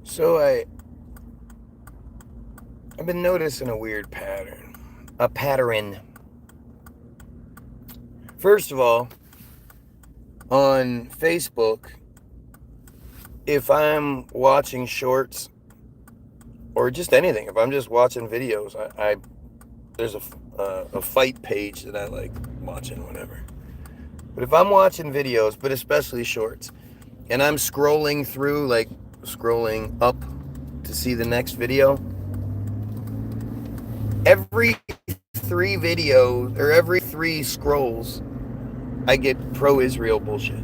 So I've been noticing a weird pattern. A pattern. First of all, on Facebook, if I'm watching shorts or just anything, if I'm just watching videos, I there's a fight page that I like watching, whatever. But if I'm watching videos, but especially shorts, and I'm scrolling through, like scrolling up to see the next video, every three videos or every three scrolls, I get pro-Israel bullshit.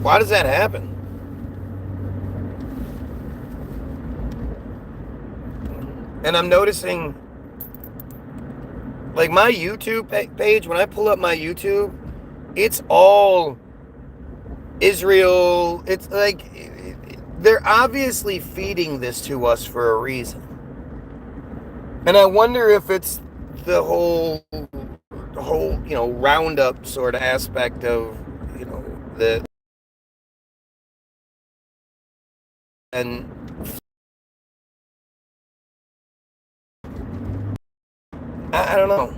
Why does that happen? And I'm noticing, like my YouTube page, when I pull up my YouTube, it's all Israel. It's like they're obviously feeding this to us for a reason. And I wonder if it's the whole, roundup sort of aspect of, the and I don't know.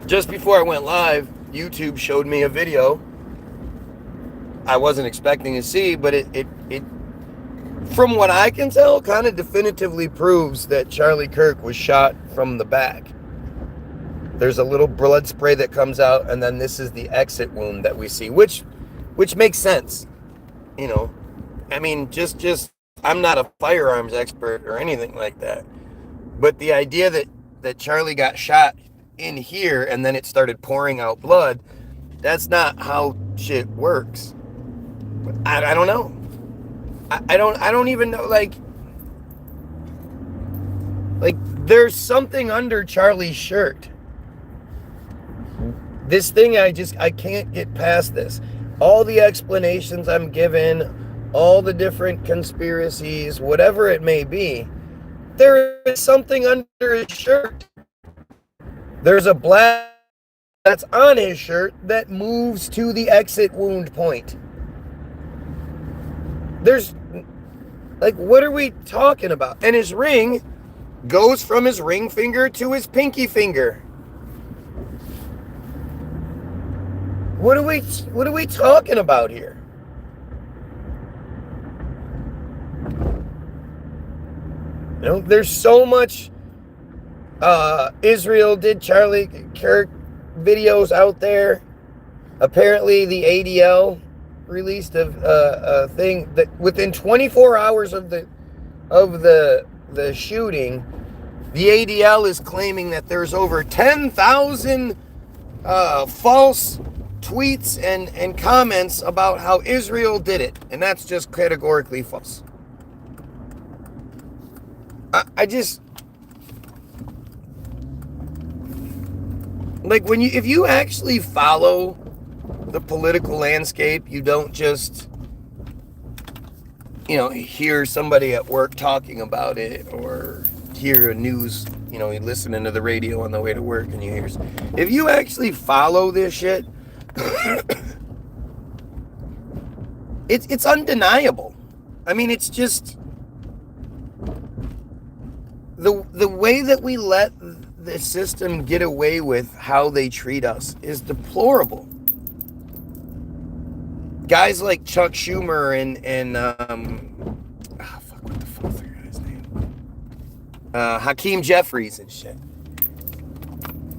Just before I went live, YouTube showed me a video I wasn't expecting to see, but it from what I can tell, kind of definitively proves that Charlie Kirk was shot from the back. There's a little blood spray that comes out, and then this is the exit wound that we see, which makes sense. I mean, just I'm not a firearms expert or anything like that, but the idea that Charlie got shot in here and then it started pouring out blood, that's not how shit works. I don't know. I don't even know, like there's something under Charlie's shirt. This thing, I can't get past this. All the explanations I'm given, all the different conspiracies, whatever it may be, there is something under his shirt. There's a black that's on his shirt that moves to the exit wound point. There's, like, what are we talking about? And his ring goes from his ring finger to his pinky finger. What are we talking about here? There's so much Israel did Charlie Kirk videos out there. Apparently the ADL released a thing that within 24 hours of the shooting, the ADL is claiming that there's over 10,000 false tweets and comments about how Israel did it, and that's just categorically false. I just, like, if you actually follow the political landscape, you don't just hear somebody at work talking about it, or hear a news, you're listening to the radio on the way to work and you hear, if you actually follow this shit, it's undeniable. I mean, it's just the way that we let the system get away with how they treat us is deplorable. Guys like Chuck Schumer and what the fuck's that guy's name? Hakeem Jeffries and shit.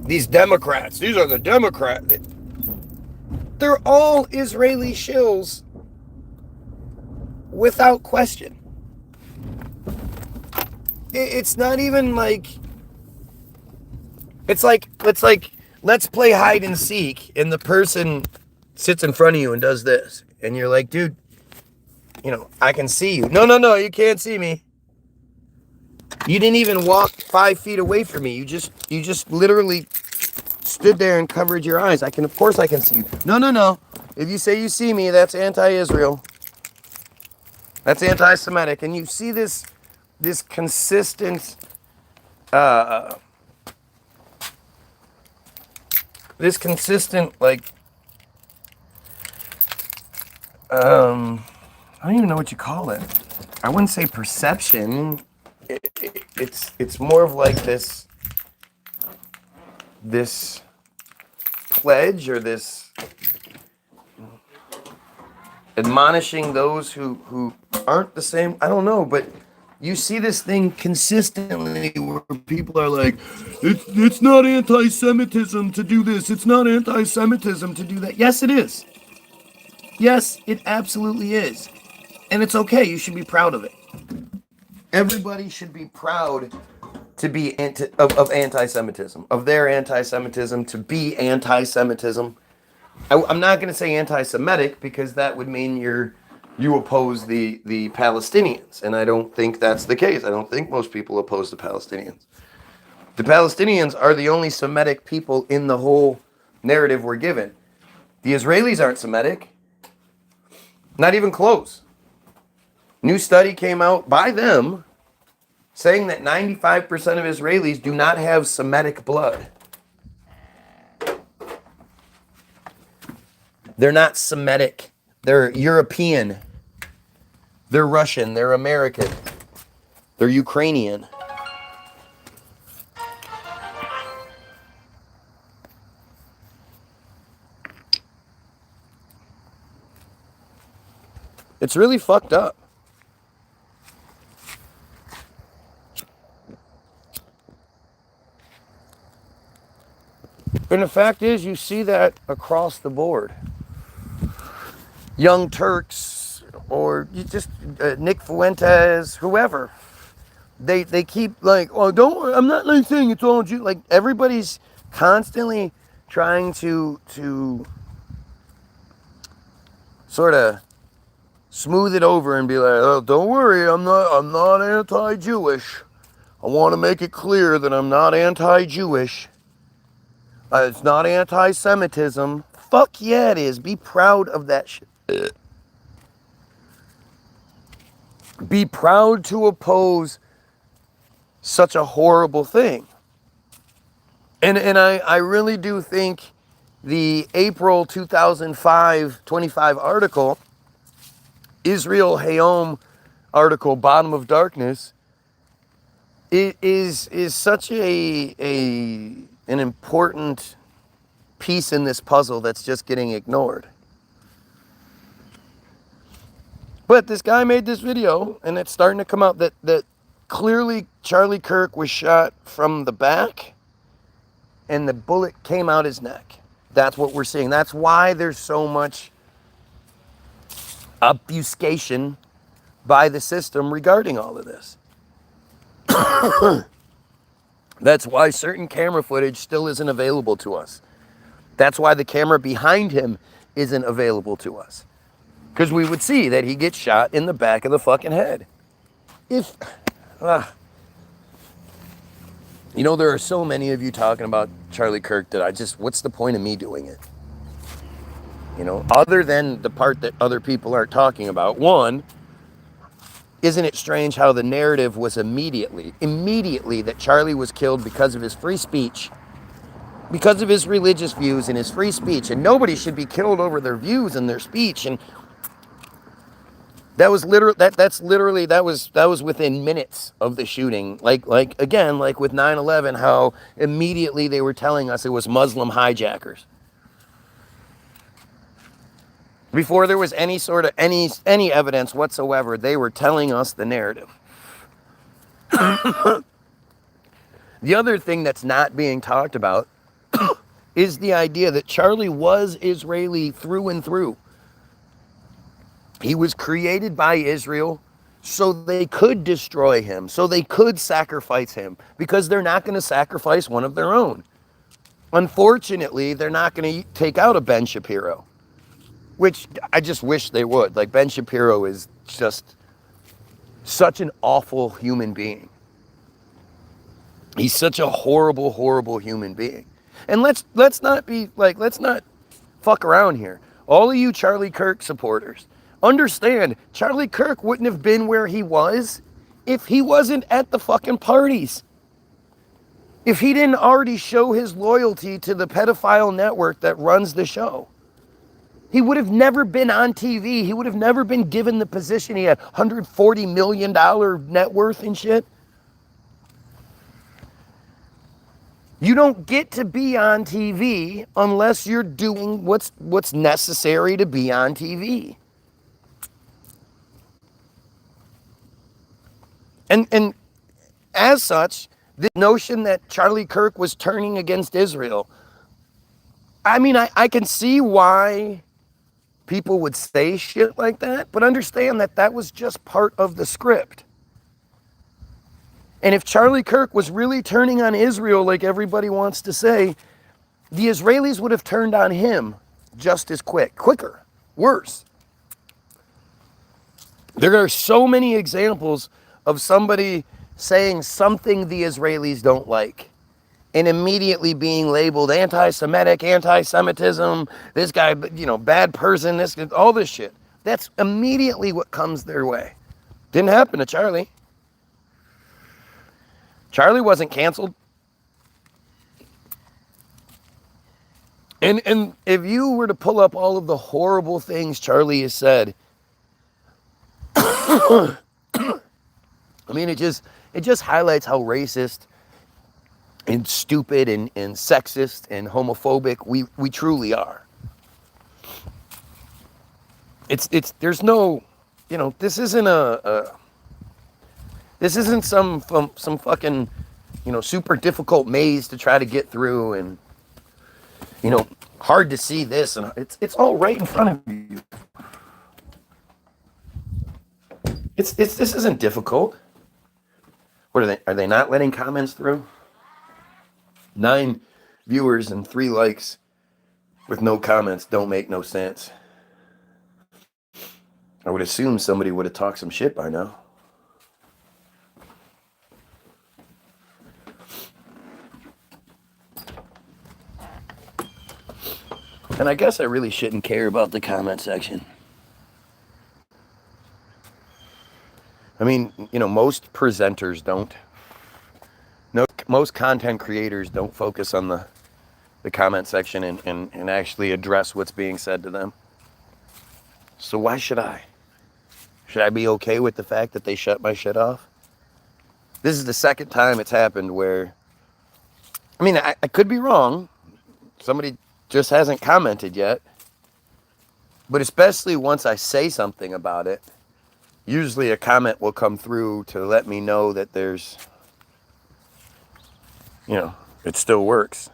These Democrats, these are the Democrats. They're all Israeli shills without question. It's not even like, it's like let's play hide and seek, and the person sits in front of you and does this, and you're like, dude, I can see you. No, you can't see me. You didn't even walk 5 feet away from me. You just literally stood there and covered your eyes. Of course I can see you. No. If you say you see me, that's anti-Israel. That's anti-Semitic. And you see this consistent, like, I don't even know what you call it. I wouldn't say perception. It's more of like this pledge, or this admonishing those who aren't the same. I don't know, but you see this thing consistently where people are like, it's not anti-Semitism to do this. It's not anti-Semitism to do that. Yes, it is. Yes, it absolutely is. And it's okay. You should be proud of it. Everybody should be proud to be of anti-Semitism, of their anti-Semitism, to be anti-Semitism. I'm not going to say anti-Semitic, because that would mean you oppose the Palestinians, and I don't think that's the case. I don't think most people oppose the Palestinians. The Palestinians are the only Semitic people in the whole narrative we're given. The Israelis aren't Semitic, not even close. New study came out by them saying that 95% of Israelis do not have Semitic blood. They're not Semitic. They're European. They're Russian. They're American. They're Ukrainian. It's really fucked up. And the fact is, you see that across the board. Young Turks, or you just Nick Fuentes, whoever, they keep like, oh, don't worry, I'm not like saying it's all Jew. Like, everybody's constantly trying to sort of smooth it over and be like, oh, don't worry, I'm not anti-Jewish. I want to make it clear that I'm not anti-Jewish. It's not anti-Semitism. Fuck yeah, it is. Be proud of that shit. Be proud to oppose such a horrible thing. And I really do think the April 2005 25 article, Israel Hayom article, Bottom of Darkness, is such an important piece in this puzzle that's just getting ignored. But this guy made this video, and it's starting to come out that clearly Charlie Kirk was shot from the back, and the bullet came out his neck. That's what we're seeing. That's why there's so much obfuscation by the system regarding all of this. That's why certain camera footage still isn't available to us. That's why the camera behind him isn't available to us. Because we would see that he gets shot in the back of the fucking head. You know, there are so many of you talking about Charlie Kirk that what's the point of me doing it? You know, other than the part that other people aren't talking about. One, isn't it strange how the narrative was immediately that Charlie was killed because of his free speech, because of his religious views and his free speech, and nobody should be killed over their views and their speech. And that was that was within minutes of the shooting. Like again, like with 9/11, how immediately they were telling us it was Muslim hijackers. Before there was any sort of any evidence whatsoever, they were telling us the narrative. The other thing that's not being talked about is the idea that Charlie was Israeli through and through. He was created by Israel so they could destroy him, so they could sacrifice him, because they're not going to sacrifice one of their own. Unfortunately, they're not going to take out a Ben Shapiro, which I just wish they would. Like, Ben Shapiro is just such an awful human being. He's such a horrible, horrible human being. And let's not fuck around here. All of you Charlie Kirk supporters, understand, Charlie Kirk wouldn't have been where he was if he wasn't at the fucking parties. If he didn't already show his loyalty to the pedophile network that runs the show. He would have never been on TV. He would have never been given the position. He had $140 million net worth and shit. You don't get to be on TV unless you're doing what's necessary to be on TV. And as such, the notion that Charlie Kirk was turning against Israel, I mean, I can see why people would say shit like that, but understand that that was just part of the script. And if Charlie Kirk was really turning on Israel like everybody wants to say, the Israelis would have turned on him just as quicker, worse. There are so many examples of somebody saying something the Israelis don't like and immediately being labeled anti-Semitic, anti-Semitism, this guy, bad person, all this shit. That's immediately what comes their way. Didn't happen to Charlie. Charlie wasn't canceled. And if you were to pull up all of the horrible things Charlie has said, I mean, it just highlights how racist and stupid and sexist and homophobic we truly are. There's no, this isn't this isn't some fucking, super difficult maze to try to get through and, hard to see this, and it's all right in front of you. This isn't difficult. What are they not letting comments through? 9 viewers and 3 likes with no comments don't make no sense. I would assume somebody would have talked some shit by now. And I guess I really shouldn't care about the comment section. I mean, most presenters don't. No, most content creators don't focus on the comment section and actually address what's being said to them. So why should I? Should I be okay with the fact that they shut my shit off? This is the second time it's happened where, I mean, I could be wrong. Somebody just hasn't commented yet. But especially once I say something about it, usually a comment will come through to let me know that there's, it still works.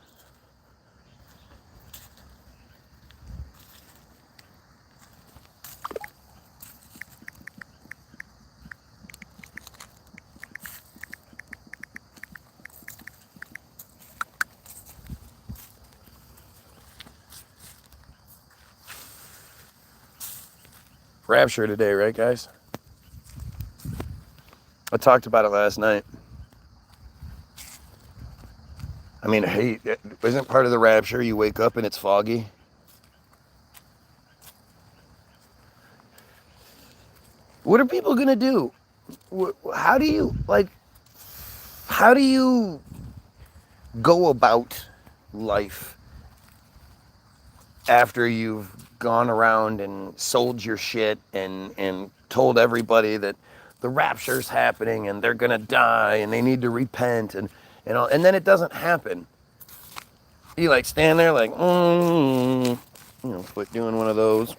Rapture today, right, guys? I talked about it last night. I mean, hey, isn't part of the rapture you wake up and it's foggy? What are people gonna do? How do you go about life after you've gone around and sold your shit and told everybody that the rapture's happening and they're gonna die and they need to repent and then it doesn't happen? You stand there quit doing one of those.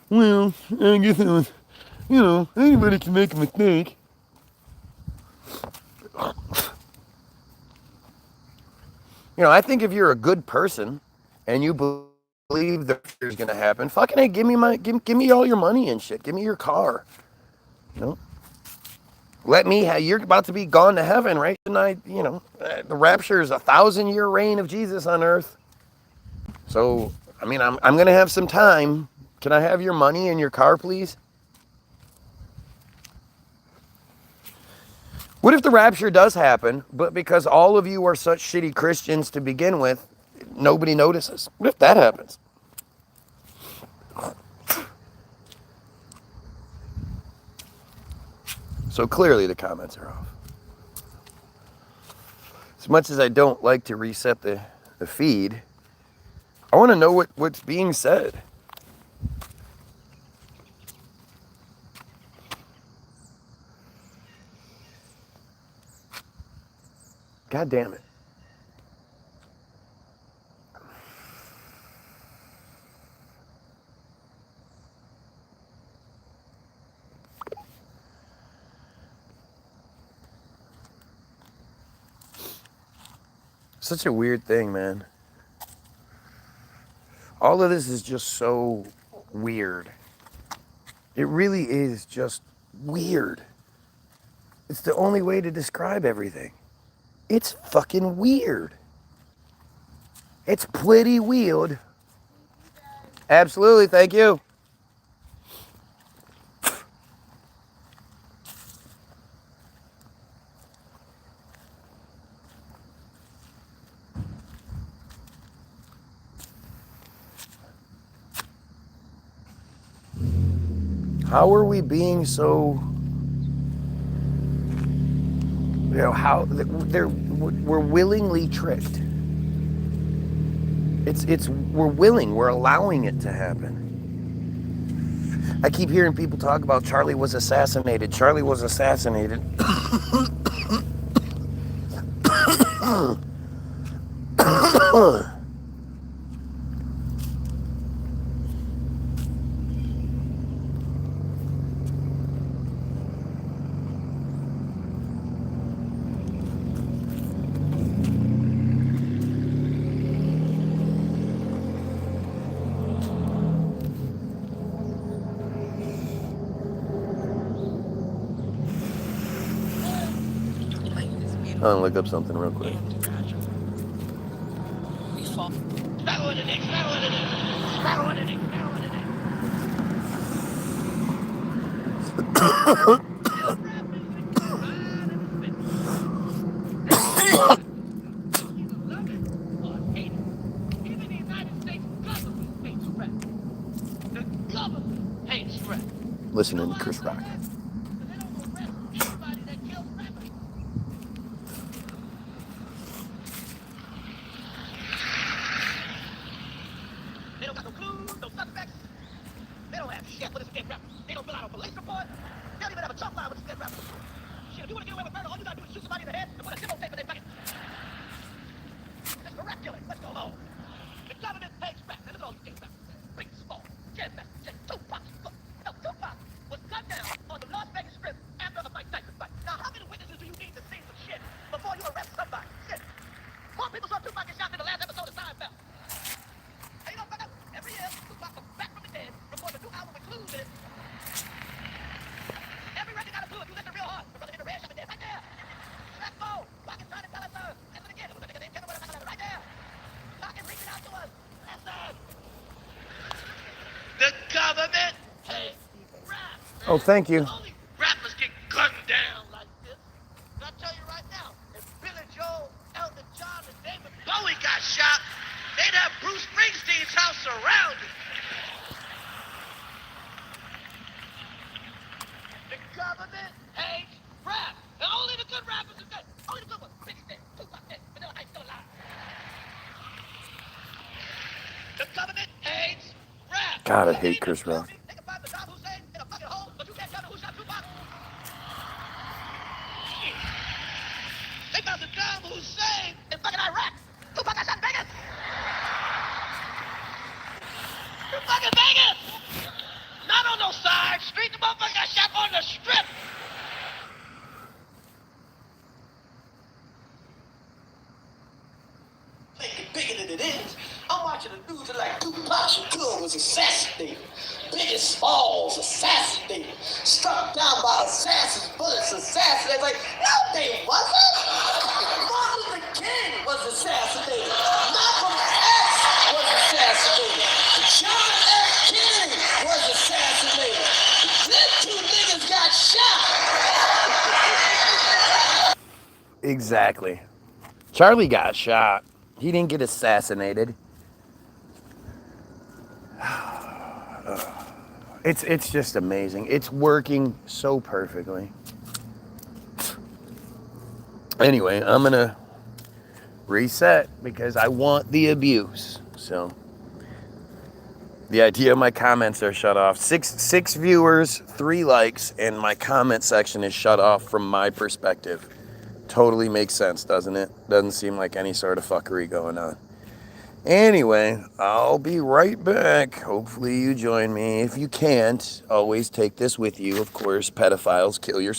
Well, I guess it was, anybody can make a mistake. I think if you're a good person and you believe the future's gonna happen, fucking hey, give me all your money and shit. Give me your car. Let me you're about to be gone to heaven, right? And the rapture is 1,000-year reign of Jesus on earth. So, I mean, I'm gonna have some time. Can I have your money and your car, please? What if the rapture does happen, but because all of you are such shitty Christians to begin with, nobody notices? What if that happens? So clearly the comments are off. As much as I don't like to reset the feed, I want to know what's being said. God damn it. Such a weird thing, man. All of this is just so weird. It really is just weird. It's the only way to describe everything. It's fucking weird. It's pretty weird. Absolutely, thank you. How are we being so, we're willingly tricked. We're allowing it to happen. I keep hearing people talk about Charlie was assassinated. Charlie was assassinated. I'm gonna look up something real quick. Listening to Chris Rock. Oh, thank you. Rappers get gunned down like this. I tell you right now, if Billy Joel, Elton John, and David Bowie got shot, they'd have Bruce Springsteen's house surrounded. The government hates rap. And only the good rappers are dead. Only the good ones. Biggie dead, Tupac dead, Vanilla Ice still alive. The government hates rap. God, I hate Chris Rock. They found Saddam Hussein in fucking Iraq. Tupac got shot in Vegas. In fucking Vegas. Not on no side street. The motherfucker got shot on the strip. Make it bigger than it is. I'm watching the news and like Tupac Shakur was assassinated. Biggie Smalls assassinated. Struck down by assassins, bullets assassinated. Like, no, they wasn't. Martin Luther King was assassinated. Malcolm X was assassinated. John F. Kennedy was assassinated. Them two niggas got shot. Exactly. Charlie got shot. He didn't get assassinated. It's just amazing. It's working so perfectly. Anyway, I'm gonna reset because I want the abuse. So The idea my comments are shut off. Six viewers, 3 likes, and my comment section is shut off from my perspective. Totally makes sense, doesn't it? Doesn't seem like any sort of fuckery going on. Anyway, I'll be right back. Hopefully you join me. If you can't, always take this with you. Of course, pedophiles, kill yourself.